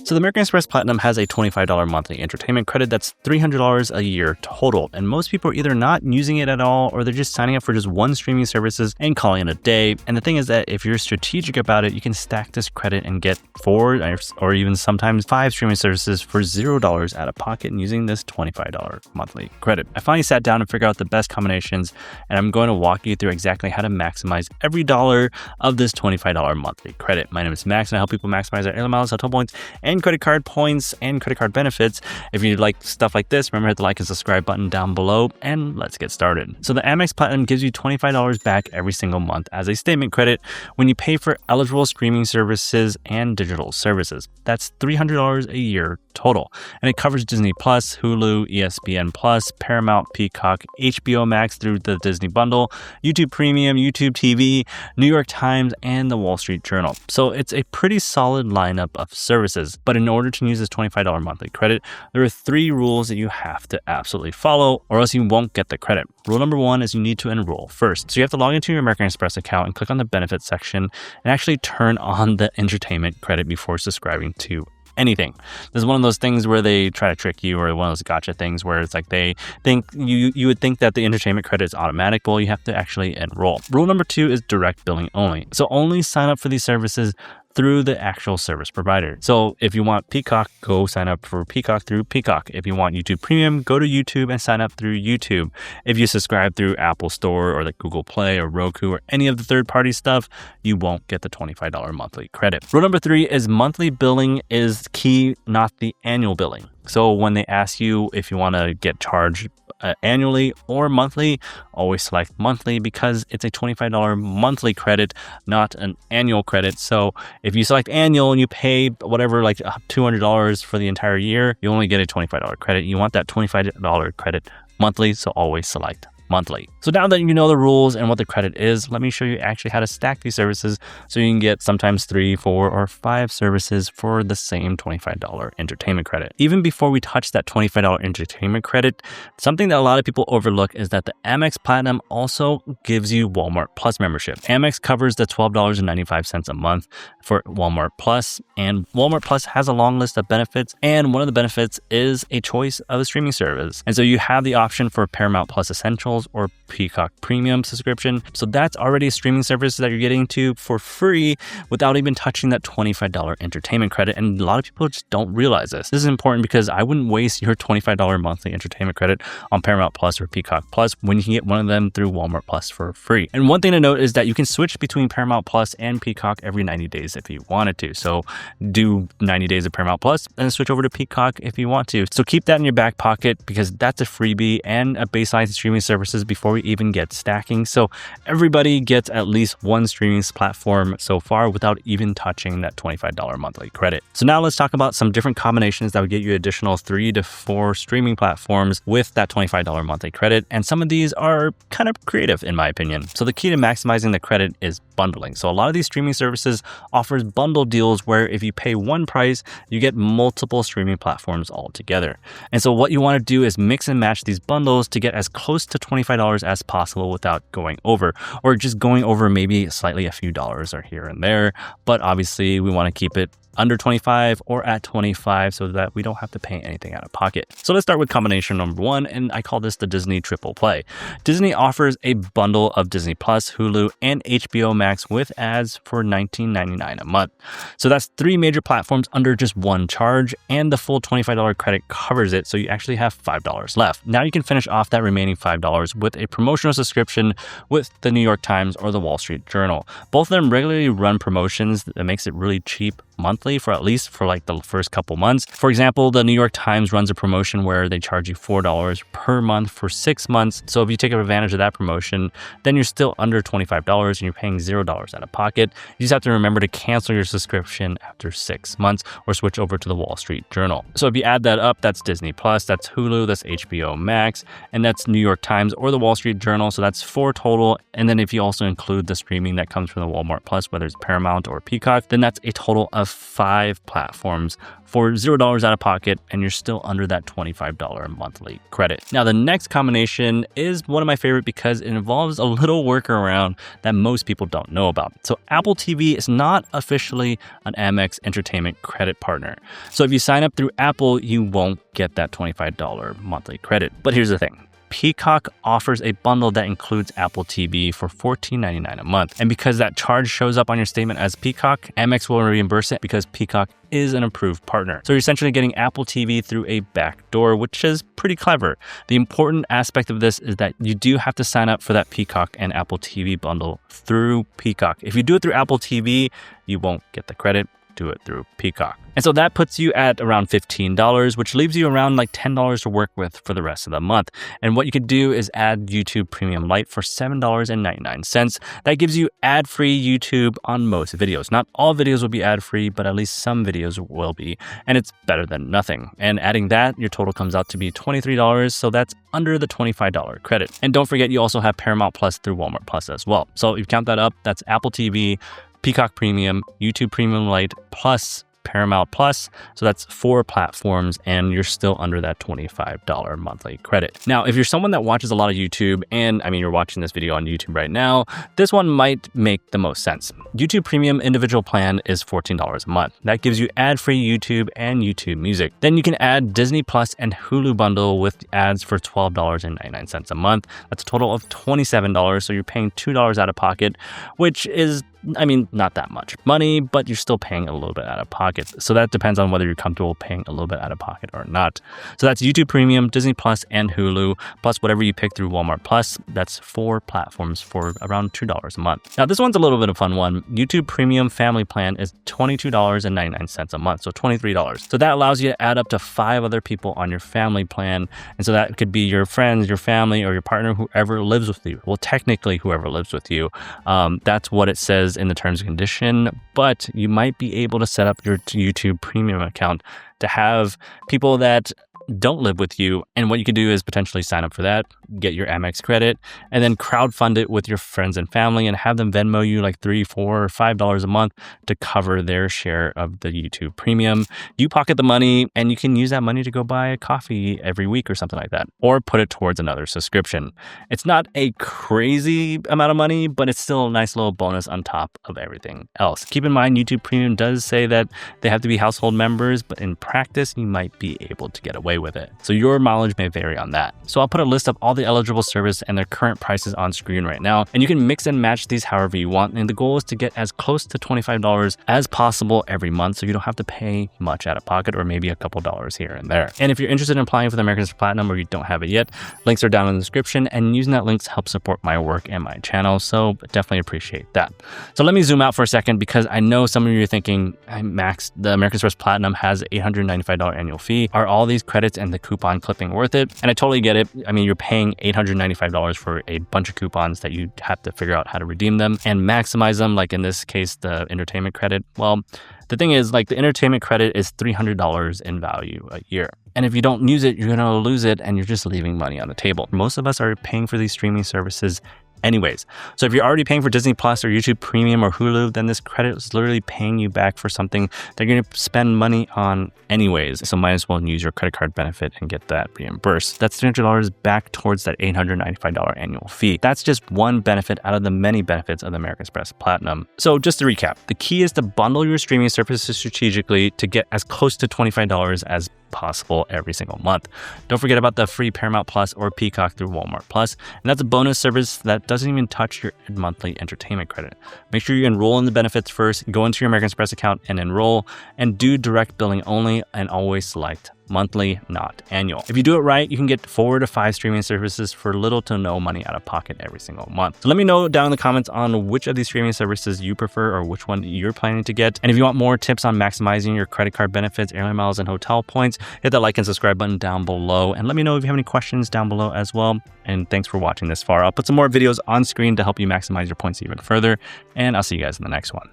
So the American Express Platinum has a $25 monthly entertainment credit that's $300 a year total. And most people are either not using it at all, or they're just signing up for just one streaming services and calling it a day. And the thing is that if you're strategic about it, you can stack this credit and get 4 or even sometimes 5 streaming services for $0 out of pocket using this $25 monthly credit. I finally sat down and figured out the best combinations, and I'm going to walk you through exactly how to maximize every dollar of this $25 monthly credit. My name is Max, and I help people maximize their air miles, hotel points, and credit card points and credit card benefits. If you like stuff like this, remember hit the like and subscribe button down below, and let's get started. So the Amex Platinum gives you $25 back every single month as a statement credit when you pay for eligible streaming services and digital services. That's $300 a year total, and it covers Disney Plus, Hulu, ESPN Plus, Paramount, Peacock, HBO Max through the Disney Bundle, YouTube Premium, YouTube TV, New York Times, and the Wall Street Journal. So it's a pretty solid lineup of services. But in order to use this $25 monthly credit, there are 3 rules that you have to absolutely follow, or else you won't get the credit. Rule number 1 is you need to enroll first. So you have to log into your American Express account and click on the benefits section and actually turn on the entertainment credit before subscribing to anything. This is one of those things where they try to trick you, or one of those gotcha things where it's like they think you would think that the entertainment credit is automatic. Well, you have to actually enroll. Rule number 2 is direct billing only. So only sign up for these services through the actual service provider. So if you want Peacock, go sign up for Peacock through Peacock. If you want YouTube Premium, go to YouTube and sign up through YouTube. If you subscribe through Apple Store or like Google Play or Roku or any of the third-party stuff, you won't get the $25 monthly credit. Rule number 3 is monthly billing is key, not the annual billing. So when they ask you if you want to get charged annually or monthly, always select monthly because it's a $25 monthly credit, not an annual credit. So if you select annual and you pay whatever, like $200 for the entire year, you only get a $25 credit. You want that $25 credit monthly, so always select monthly. So now that you know the rules and what the credit is, let me show you actually how to stack these services so you can get sometimes 3, 4, or 5 services for the same $25 entertainment credit. Even before we touch that $25 entertainment credit, something that a lot of people overlook is that the Amex Platinum also gives you Walmart Plus membership. Amex covers the $12.95 a month for Walmart Plus, and Walmart Plus has a long list of benefits, and one of the benefits is a choice of a streaming service. And so you have the option for Paramount Plus Essentials or Peacock Premium subscription. So that's already a streaming service that you're getting to for free without even touching that $25 entertainment credit. And a lot of people just don't realize this. This is important because I wouldn't waste your $25 monthly entertainment credit on Paramount Plus or Peacock Plus when you can get one of them through Walmart Plus for free. And one thing to note is that you can switch between Paramount Plus and Peacock every 90 days if you wanted to. So do 90 days of Paramount Plus and switch over to Peacock if you want to. So keep that in your back pocket because that's a freebie and a baseline streaming services before we even get stacking. So everybody gets at least one streaming platform so far without even touching that $25 monthly credit. So now let's talk about some different combinations that would get you additional 3 to 4 streaming platforms with that $25 monthly credit. And some of these are kind of creative in my opinion. So the key to maximizing the credit is bundling. So a lot of these streaming services offers bundle deals where if you pay one price, you get multiple streaming platforms all together. And so what you want to do is mix and match these bundles to get as close to $25 as possible without going over, or just going over maybe slightly a few dollars or here and there. But obviously we want to keep it under 25 or at 25 so that we don't have to pay anything out of pocket. So let's start with combination number 1, and I call this the Disney Triple Play. Disney offers a bundle of Disney Plus, Hulu, and HBO Max with ads for $19.99 a month. So that's 3 major platforms under just one charge, and the full $25 credit covers it, so you actually have $5 left. Now you can finish off that remaining $5 with a promotional subscription with the New York Times or the Wall Street Journal. Both of them regularly run promotions that makes it really cheap monthly for at least for like the first couple months. For example, the New York Times runs a promotion where they charge you $4 per month for 6 months. So if you take advantage of that promotion, then you're still under $25 and you're paying $0 out of pocket. You just have to remember to cancel your subscription after 6 months or switch over to the Wall Street Journal. So if you add that up, that's Disney Plus, that's Hulu, that's HBO Max, and that's New York Times or the Wall Street Journal. So that's 4 total. And then if you also include the streaming that comes from the Walmart Plus, whether it's Paramount or Peacock, then that's a total of have 5 platforms for $0 out of pocket, and you're still under that $25 monthly credit. Now, the next combination is one of my favorite because it involves a little workaround that most people don't know about. So Apple TV is not officially an Amex entertainment credit partner. So if you sign up through Apple, you won't get that $25 monthly credit. But here's the thing. Peacock offers a bundle that includes Apple TV for $14.99 a month. And because that charge shows up on your statement as Peacock, Amex will reimburse it because Peacock is an approved partner. So you're essentially getting Apple TV through a backdoor, which is pretty clever. The important aspect of this is that you do have to sign up for that Peacock and Apple TV bundle through Peacock. If you do it through Apple TV, you won't get the credit. Do it through Peacock. And so that puts you at around $15, which leaves you around like $10 to work with for the rest of the month. And what you could do is add YouTube Premium Lite for $7.99. That gives you ad-free YouTube on most videos. Not all videos will be ad-free, but at least some videos will be. And it's better than nothing. And adding that, your total comes out to be $23. So that's under the $25 credit. And don't forget, you also have Paramount Plus through Walmart Plus as well. So if you count that up, that's Apple TV, Peacock Premium, YouTube Premium Lite, plus Paramount Plus. So that's 4 platforms, and you're still under that $25 monthly credit. Now, if you're someone that watches a lot of YouTube, and I mean, you're watching this video on YouTube right now, this one might make the most sense. YouTube Premium individual plan is $14 a month. That gives you ad-free YouTube and YouTube Music. Then you can add Disney Plus and Hulu bundle with ads for $12.99 a month. That's a total of $27. So you're paying $2 out of pocket, which is, I mean, not that much money, but you're still paying a little bit out of pocket. So that depends on whether you're comfortable paying a little bit out of pocket or not. So that's YouTube Premium, Disney Plus, and Hulu, plus whatever you pick through Walmart Plus. That's 4 platforms for around $2 a month. Now, this one's a little bit of a fun one. YouTube Premium Family Plan is $22.99 a month, so $23. So that allows you to add up to 5 other people on your family plan. And so that could be your friends, your family, or your partner, whoever lives with you. Well, technically, whoever lives with you. That's what it says in the terms and condition, but you might be able to set up your YouTube Premium account to have people that don't live with you. And what you could do is potentially sign up for that, get your Amex credit, and then crowdfund it with your friends and family and have them Venmo you like $3, $4, or $5 a month to cover their share of the YouTube Premium. You pocket the money, and you can use that money to go buy a coffee every week or something like that, or put it towards another subscription. It's not a crazy amount of money, but it's still a nice little bonus on top of everything else. Keep in mind, YouTube Premium does say that they have to be household members, but in practice, you might be able to get away with it. So your mileage may vary on that. So I'll put a list of all the eligible service and their current prices on screen right now, and you can mix and match these however you want. And the goal is to get as close to $25 as possible every month, so you don't have to pay much out of pocket, or maybe a couple dollars here and there. And if you're interested in applying for the American Express Platinum, or you don't have it yet, links are down in the description, and using that links helps support my work and my channel. So definitely appreciate that. So let me zoom out for a second, because I know some of you are thinking, Max, the American Express Platinum has an $895 annual fee. Are all these credits and the coupon clipping worth it? And I totally get it. I mean, you're paying $895 for a bunch of coupons that you have to figure out how to redeem them and maximize them. Like in this case, the entertainment credit. Well, the thing is, like, the entertainment credit is $300 in value a year. And if you don't use it, you're going to lose it, and you're just leaving money on the table. Most of us are paying for these streaming services anyways. So if you're already paying for Disney Plus or YouTube Premium or Hulu, then this credit is literally paying you back for something that you're going to spend money on anyways. So might as well use your credit card benefit and get that reimbursed. That's $300 back towards that $895 annual fee. That's just one benefit out of the many benefits of the American Express Platinum. So just to recap, the key is to bundle your streaming services strategically to get as close to $25 as possible every single month. Don't forget about the free Paramount Plus or Peacock through Walmart Plus, and that's a bonus service that doesn't even touch your monthly entertainment credit. Make sure you enroll in the benefits first, go into your American Express account and enroll, and do direct billing only, and always select monthly, not annual. If you do it right, you can get 4 to 5 streaming services for little to no money out of pocket every single month. So let me know down in the comments on which of these streaming services you prefer, or which one you're planning to get. And if you want more tips on maximizing your credit card benefits, airline miles, and hotel points, hit that like and subscribe button down below. And let me know if you have any questions down below as well. And thanks for watching this far. I'll put some more videos on screen to help you maximize your points even further. And I'll see you guys in the next one.